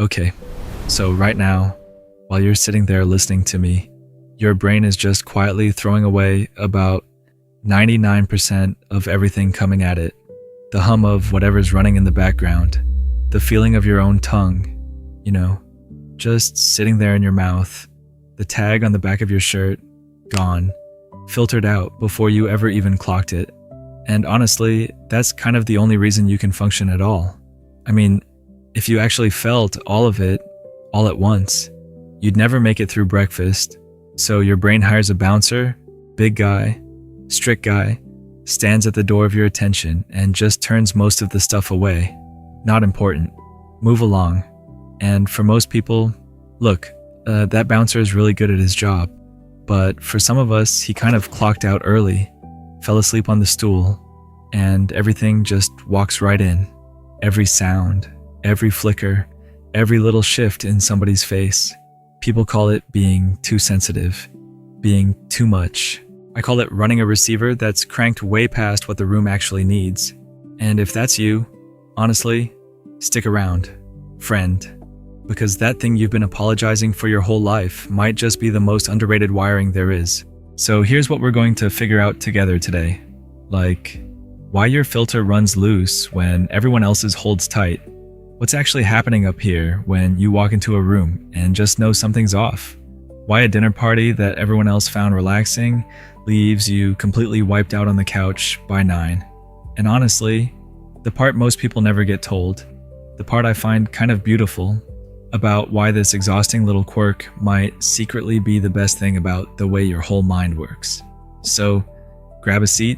Okay, so right now, while you're sitting there listening to me, your brain is just quietly throwing away about 99% of everything coming at it. The hum of whatever's running in the background, the feeling of your own tongue, just sitting there in your mouth, the tag on the back of your shirt, gone, filtered out before you ever even clocked it. And honestly, that's kind of the only reason you can function at all. I mean, if you actually felt all of it, all at once, you'd never make it through breakfast. So your brain hires a bouncer, big guy, strict guy, stands at the door of your attention and just turns most of the stuff away. Not important. Move along. And for most people, look, that bouncer is really good at his job. But for some of us, he kind of clocked out early, fell asleep on the stool, and everything just walks right in. Every sound, every flicker, every little shift in somebody's face. People call it being too sensitive, being too much. I call it running a receiver that's cranked way past what the room actually needs. And if that's you, honestly, stick around, friend. Because that thing you've been apologizing for your whole life might just be the most underrated wiring there is. So here's what we're going to figure out together today. Like, why your filter runs loose when everyone else's holds tight. What's actually happening up here when you walk into a room and just know something's off? Why a dinner party that everyone else found relaxing leaves you completely wiped out on the couch by 9? And honestly, the part most people never get told, the part I find kind of beautiful, about why this exhausting little quirk might secretly be the best thing about the way your whole mind works. So, grab a seat,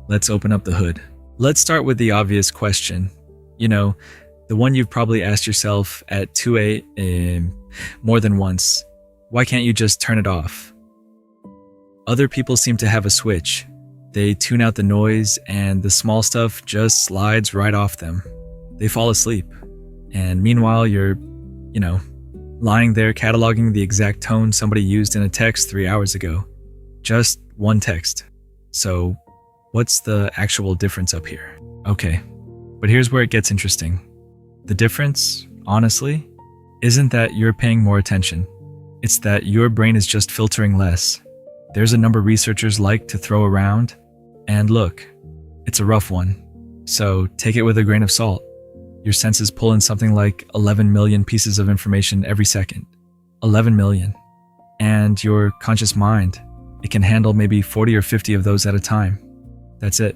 let's open up the hood. Let's start with the obvious question. The one you've probably asked yourself at 2 a.m. more than once. Why can't you just turn it off? Other people seem to have a switch. They tune out the noise and the small stuff just slides right off them. They fall asleep. And meanwhile, you're lying there cataloging the exact tone somebody used in a text 3 hours ago. Just one text. So, what's the actual difference up here? Okay, but here's where it gets interesting. The difference, honestly, isn't that you're paying more attention. It's that your brain is just filtering less. There's a number researchers like to throw around, and look, it's a rough one. So take it with a grain of salt. Your senses pull in something like 11 million pieces of information every second. 11 million. And your conscious mind, it can handle maybe 40 or 50 of those at a time. That's it.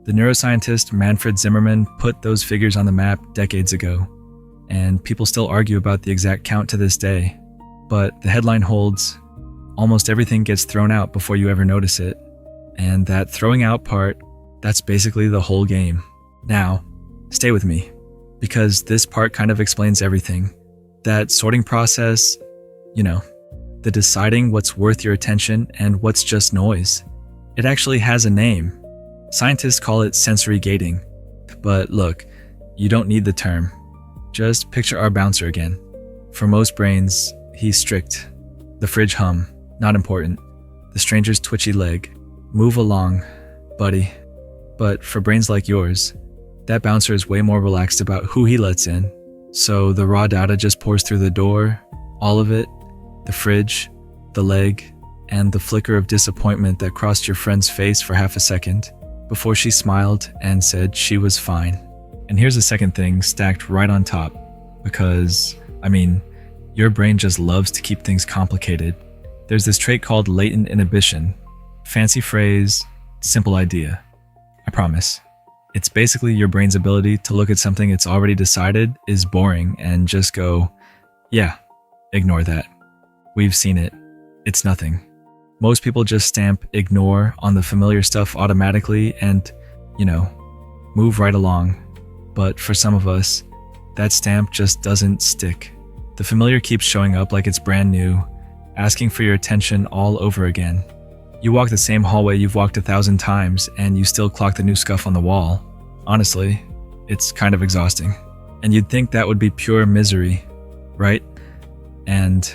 The neuroscientist Manfred Zimmerman put those figures on the map decades ago, and people still argue about the exact count to this day. But the headline holds, almost everything gets thrown out before you ever notice it. And that throwing out part, that's basically the whole game. Now, stay with me, because this part kind of explains everything. That sorting process, the deciding what's worth your attention and what's just noise. It actually has a name. Scientists call it sensory gating. But look, you don't need the term. Just picture our bouncer again. For most brains, he's strict. The fridge hum, not important. The stranger's twitchy leg, move along, buddy. But for brains like yours, that bouncer is way more relaxed about who he lets in. So the raw data just pours through the door, all of it, the fridge, the leg, and the flicker of disappointment that crossed your friend's face for half a second before she smiled and said she was fine. And here's a second thing stacked right on top, because, your brain just loves to keep things complicated. There's this trait called latent inhibition. Fancy phrase, simple idea. I promise. It's basically your brain's ability to look at something it's already decided is boring and just go, yeah, ignore that. We've seen it. It's nothing. Most people just stamp ignore on the familiar stuff automatically and, move right along. But for some of us, that stamp just doesn't stick. The familiar keeps showing up like it's brand new, asking for your attention all over again. You walk the same hallway you've walked 1,000 times and you still clock the new scuff on the wall. Honestly, it's kind of exhausting. And you'd think that would be pure misery, right? And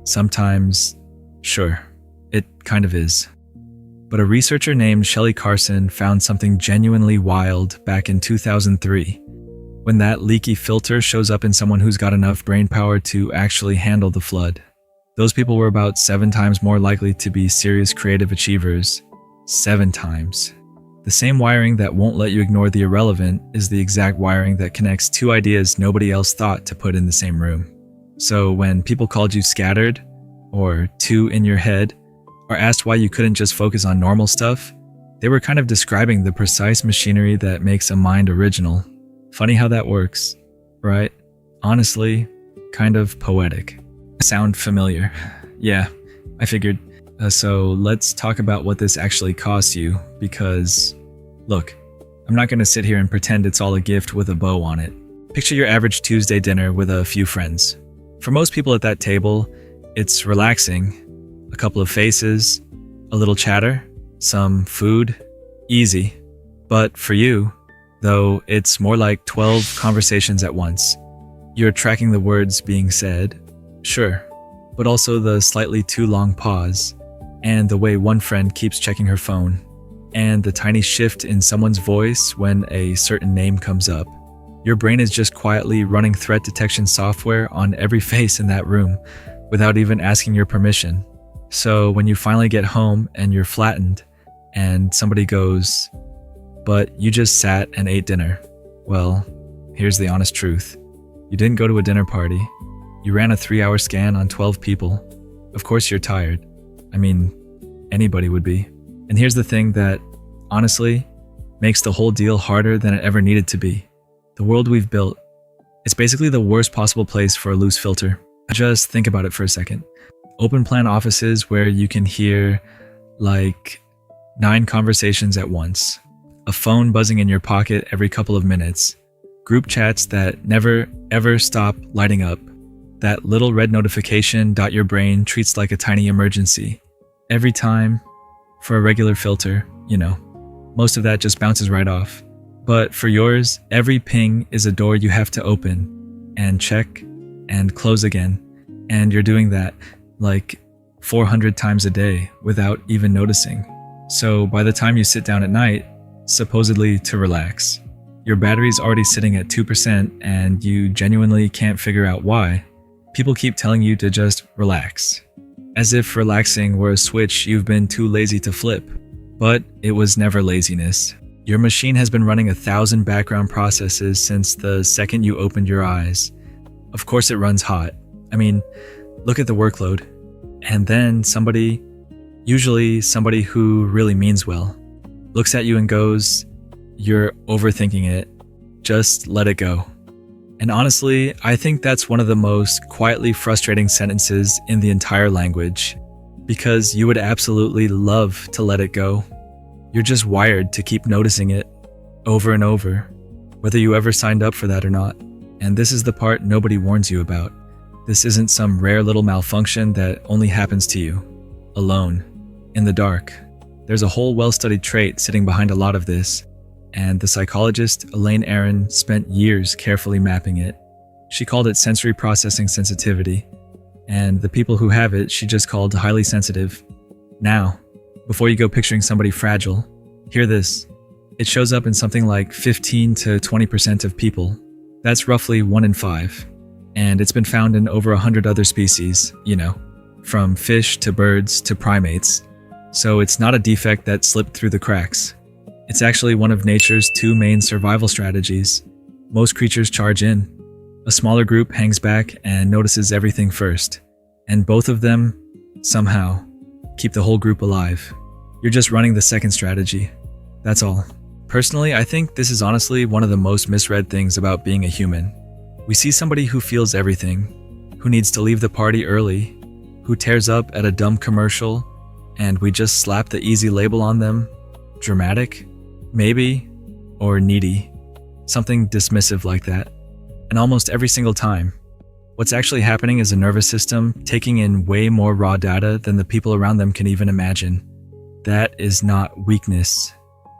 sometimes, sure, it kind of is. But a researcher named Shelley Carson found something genuinely wild back in 2003. when that leaky filter shows up in someone who's got enough brain power to actually handle the flood. Those people were about 7 times more likely to be serious creative achievers. 7 times. The same wiring that won't let you ignore the irrelevant is the exact wiring that connects 2 ideas nobody else thought to put in the same room. So when people called you scattered, or too in your head, or asked why you couldn't just focus on normal stuff, they were kind of describing the precise machinery that makes a mind original. Funny how that works, right? Honestly, kind of poetic. Sound familiar? Yeah, I figured. So let's talk about what this actually costs you, because, look, I'm not going to sit here and pretend it's all a gift with a bow on it. Picture your average Tuesday dinner with a few friends. For most people at that table, it's relaxing, a couple of faces, a little chatter, some food, easy. But for you, though, it's more like 12 conversations at once. You're tracking the words being said, sure, but also the slightly too long pause, and the way one friend keeps checking her phone, and the tiny shift in someone's voice when a certain name comes up. Your brain is just quietly running threat detection software on every face in that room without even asking your permission. So when you finally get home and you're flattened, and somebody goes, "But you just sat and ate dinner." Well, here's the honest truth. You didn't go to a dinner party. You ran a 3-hour scan on 12 people. Of course you're tired. I mean, anybody would be. And here's the thing that, honestly, makes the whole deal harder than it ever needed to be. The world we've built, it's basically the worst possible place for a loose filter. Just think about it for a second. Open plan offices where you can hear, like, 9 conversations at once. A phone buzzing in your pocket every couple of minutes. Group chats that never, ever stop lighting up. That little red notification dot your brain treats like a tiny emergency. Every time, for a regular filter, most of that just bounces right off. But for yours, every ping is a door you have to open and check and close again. And you're doing that like 400 times a day without even noticing. So by the time you sit down at night, supposedly to relax, your battery's already sitting at 2% and you genuinely can't figure out why. People keep telling you to just relax, as if relaxing were a switch you've been too lazy to flip. But it was never laziness. Your machine has been running 1,000 background processes since the second you opened your eyes. Of course it runs hot. I mean, look at the workload. And then somebody, usually somebody who really means well, looks at you and goes, "You're overthinking it. Just let it go." And honestly, I think that's one of the most quietly frustrating sentences in the entire language, because you would absolutely love to let it go. You're just wired to keep noticing it over and over, whether you ever signed up for that or not. And this is the part nobody warns you about. This isn't some rare little malfunction that only happens to you, alone, in the dark. There's a whole well-studied trait sitting behind a lot of this, and the psychologist Elaine Aron spent years carefully mapping it. She called it sensory processing sensitivity, and the people who have it she just called highly sensitive. Now, before you go picturing somebody fragile, hear this. It shows up in something like 15 to 20% of people. That's roughly 1 in 5. And it's been found in over 100 other species, from fish to birds to primates. So it's not a defect that slipped through the cracks. It's actually one of nature's 2 main survival strategies. Most creatures charge in. A smaller group hangs back and notices everything first. And both of them, somehow, keep the whole group alive. You're just running the second strategy. That's all. Personally, I think this is honestly one of the most misread things about being a human. We see somebody who feels everything, who needs to leave the party early, who tears up at a dumb commercial, and we just slap the easy label on them. Dramatic? Maybe. Or needy. Something dismissive like that. And almost every single time, what's actually happening is a nervous system taking in way more raw data than the people around them can even imagine. That is not weakness.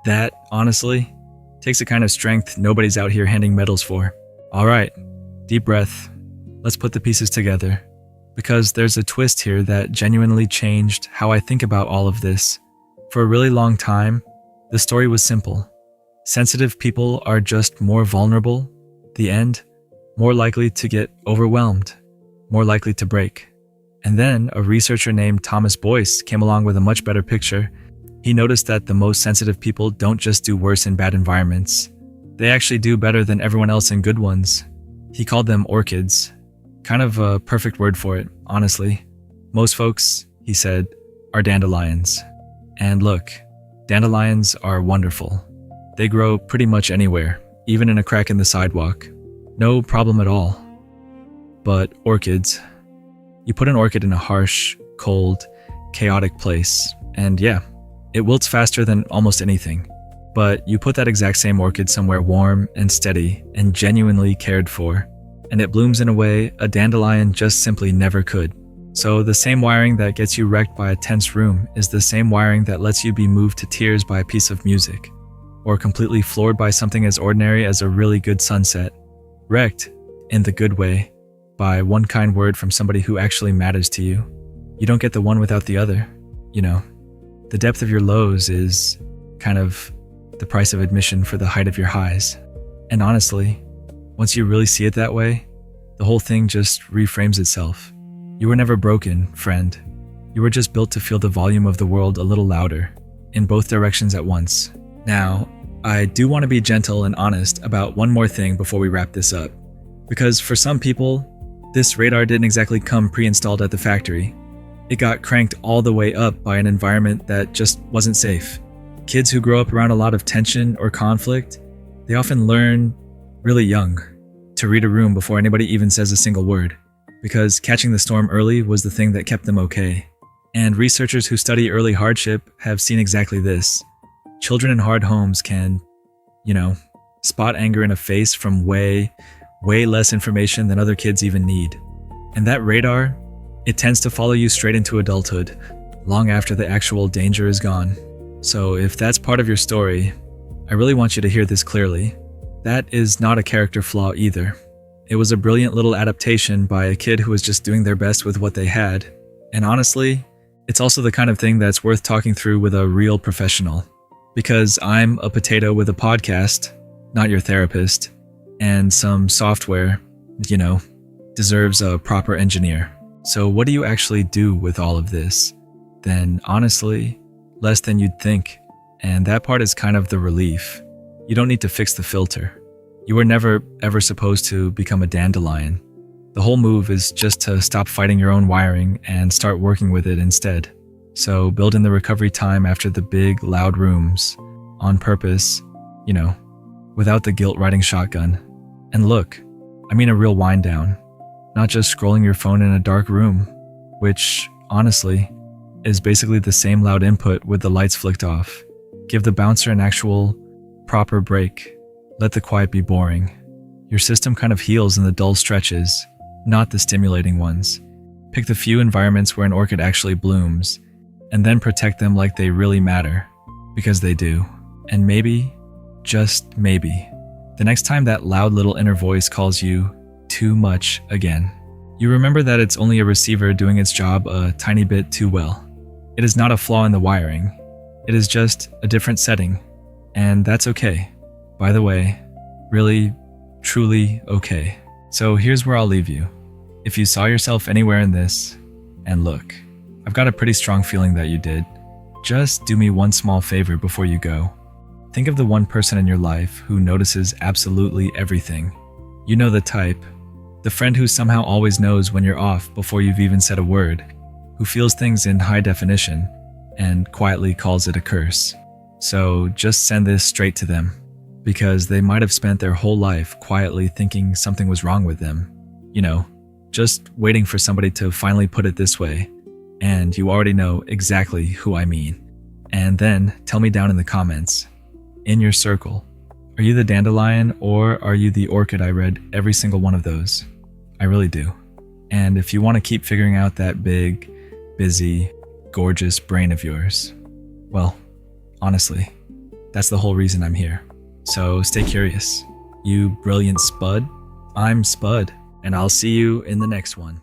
That, honestly, takes a kind of strength nobody's out here handing medals for. Alright, deep breath. Let's put the pieces together. Because there's a twist here that genuinely changed how I think about all of this. For a really long time, the story was simple. Sensitive people are just more vulnerable, The end, more likely to get overwhelmed, more likely to break. And then a researcher named Thomas Boyce came along with a much better picture. He noticed that the most sensitive people don't just do worse in bad environments. They actually do better than everyone else in good ones. He called them orchids. Kind of a perfect word for it, honestly. Most folks, he said, are dandelions. And look, dandelions are wonderful. They grow pretty much anywhere, even in a crack in the sidewalk. No problem at all. But orchids, you put an orchid in a harsh, cold, chaotic place, and yeah, it wilts faster than almost anything. But you put that exact same orchid somewhere warm and steady and genuinely cared for, and it blooms in a way a dandelion just simply never could. So the same wiring that gets you wrecked by a tense room is the same wiring that lets you be moved to tears by a piece of music, or completely floored by something as ordinary as a really good sunset. Wrecked, in the good way, by one kind word from somebody who actually matters to you. You don't get the one without the other, you know. The depth of your lows is kind of the price of admission for the height of your highs. And honestly, once you really see it that way, the whole thing just reframes itself. You were never broken, friend. You were just built to feel the volume of the world a little louder, in both directions at once. Now, I do want to be gentle and honest about one more thing before we wrap this up. Because for some people, this radar didn't exactly come pre-installed at the factory. It got cranked all the way up by an environment that just wasn't safe. Kids who grow up around a lot of tension or conflict, they often learn really young to read a room before anybody even says a single word, because catching the storm early was the thing that kept them okay. And researchers who study early hardship have seen exactly this. Children in hard homes can, spot anger in a face from way less information than other kids even need. And that radar, it tends to follow you straight into adulthood, long after the actual danger is gone. So if that's part of your story, I really want you to hear this clearly. That is not a character flaw either. It was a brilliant little adaptation by a kid who was just doing their best with what they had. And honestly, it's also the kind of thing that's worth talking through with a real professional. Because I'm a potato with a podcast, not your therapist, and some software, deserves a proper engineer. So what do you actually do with all of this? Then honestly, less than you'd think. And that part is kind of the relief. You don't need to fix the filter. You were never ever supposed to become a dandelion. The whole move is just to stop fighting your own wiring and start working with it instead. So build in the recovery time after the big, loud rooms, on purpose, without the guilt riding shotgun. And look, I mean a real wind down, not just scrolling your phone in a dark room, which, honestly, is basically the same loud input with the lights flicked off. Give the bouncer an actual, proper break. Let the quiet be boring. Your system kind of heals in the dull stretches, not the stimulating ones. Pick the few environments where an orchid actually blooms, and then protect them like they really matter, because they do. And maybe, just maybe, the next time that loud little inner voice calls you too much again, you remember that it's only a receiver doing its job a tiny bit too well. It is not a flaw in the wiring. It is just a different setting, and that's okay. By the way, really, truly okay. So here's where I'll leave you. If you saw yourself anywhere in this, and look, I've got a pretty strong feeling that you did, just do me one small favor before you go. Think of the one person in your life who notices absolutely everything. You know the type. The friend who somehow always knows when you're off before you've even said a word, who feels things in high definition and quietly calls it a curse. So just send this straight to them, because they might have spent their whole life quietly thinking something was wrong with them. Just waiting for somebody to finally put it this way, and you already know exactly who I mean. And then tell me down in the comments, in your circle, are you the dandelion or are you the orchid? I read every single one of those. I really do. And if you want to keep figuring out that big, busy, gorgeous brain of yours, well, honestly, that's the whole reason I'm here. So stay curious. You brilliant Spud. I'm Spud, and I'll see you in the next one.